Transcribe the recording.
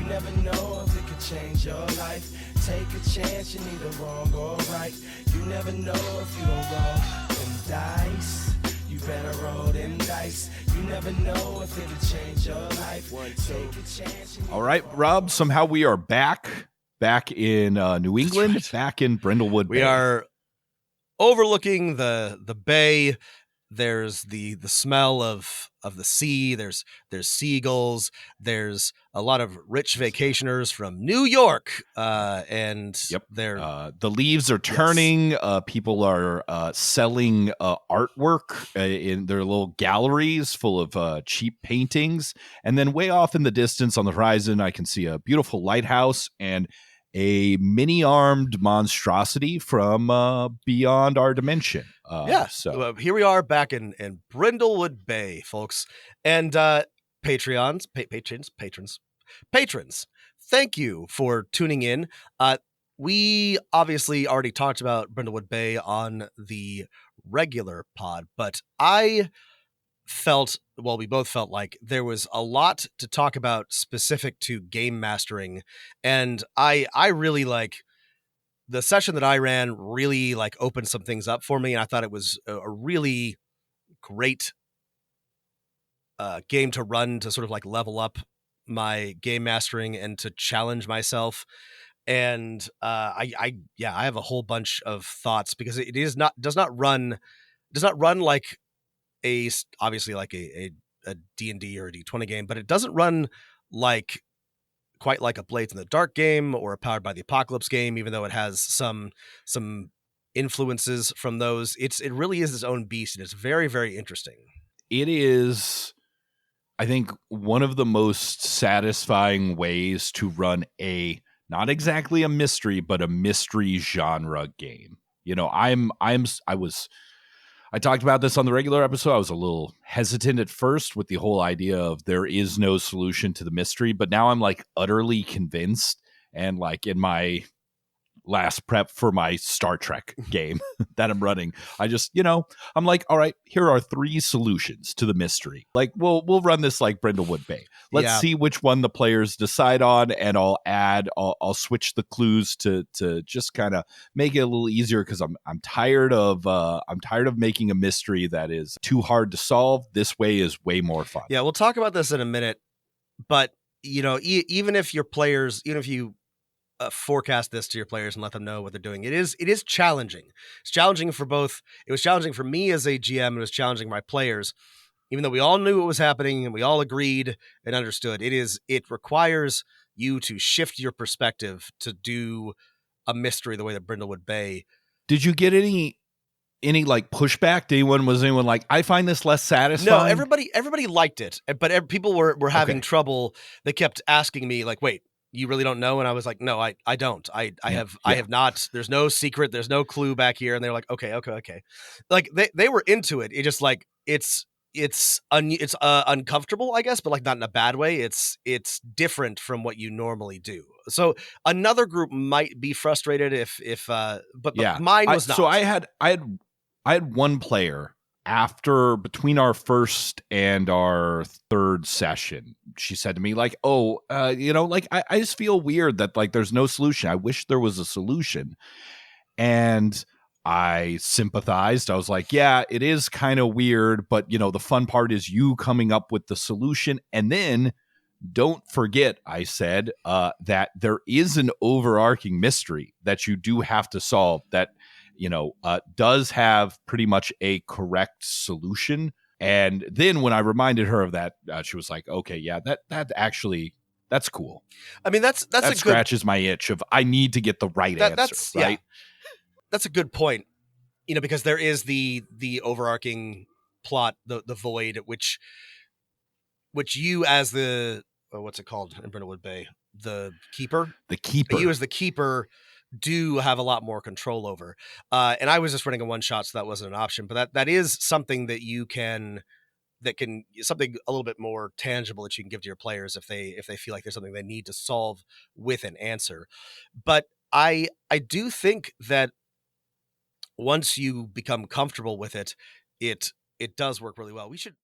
never know if it could change your life. Take a chance, you're neither wrong or right. You never know if you don't roll them dice. You better roll them dice. You never know if it could change your life. Take a chance. All right, Rob, somehow we are back in New England, right. back in Brindlewood Bay. We are overlooking the bay. There's the smell of the sea. There's seagulls. There's a lot of rich vacationers from New York. And they're the leaves are turning. Yes. People are selling artwork in their little galleries full of cheap paintings. And then way off in the distance on the horizon, I can see a beautiful lighthouse and a mini-armed monstrosity from beyond our dimension. So here we are back in Brindlewood Bay, folks. And patrons, thank you for tuning in. We obviously already talked about Brindlewood Bay on the regular pod, but we both felt like there was a lot to talk about specific to game mastering. And I really like the session that I ran really like opened some things up for me. And I thought it was a really great game to run to sort of like level up my game mastering and to challenge myself. And I have a whole bunch of thoughts because it does not run like obviously like a D&D or a D20 game, but it doesn't run quite like a Blades in the Dark game or a Powered by the Apocalypse game, even though it has some influences from those. It really is its own beast, and it's very, very interesting. It is, I think, one of the most satisfying ways to run not exactly a mystery, but a mystery genre game. You know, I talked about this on the regular episode. I was a little hesitant at first with the whole idea of there is no solution to the mystery, but now I'm like utterly convinced. And like in my last prep for my Star Trek game that I'm running, I just, I'm like, all right, here are 3 solutions to the mystery. Like we'll run this like Brindlewood Bay. Let's see which one the players decide on, and I'll switch the clues to just kind of make it a little easier because I'm tired of making a mystery that is too hard to solve. This way is way more fun. Yeah, we'll talk about this in a minute, but even if your players, even if you forecast this to your players and let them know what they're doing, it is challenging. It's challenging for both. It was challenging for me as a GM. It was challenging my players, even though we all knew what was happening and we all agreed and understood. It requires you to shift your perspective to do a mystery the way that Brindlewood Bay. Did you get any like pushback? Was anyone like, I find this less satisfying? No, everybody liked it, but people were having trouble. They kept asking me like, wait, you really don't know? And I was like, no, I don't. I have not. There's no secret. There's no clue back here. And they're like, okay. Like they were into it. It just like, it's uncomfortable, I guess, but like not in a bad way. It's different from what you normally do. So another group might be frustrated but mine was not. So I had one player between our first and our third session. She said to me like, I just feel weird that like there's no solution. I wish there was a solution. And I sympathized. I was like, yeah, it is kind of weird, but the fun part is you coming up with the solution. And then don't forget, I said, that there is an overarching mystery that you do have to solve that does have pretty much a correct solution. And then when I reminded her of that, she was like, okay, yeah, that actually, that's cool. I mean, that scratches my itch of I need to get the right answer, right? Yeah, that's a good point, because there is the overarching plot, the void, which you as the, what's it called in Brindlewood Bay? The keeper? You as the keeper do have a lot more control over. And I was just running a one shot, so that wasn't an option, but that is something that something a little bit more tangible that you can give to your players if they feel like there's something they need to solve with an answer. But I do think that once you become comfortable with it, it does work really well. We should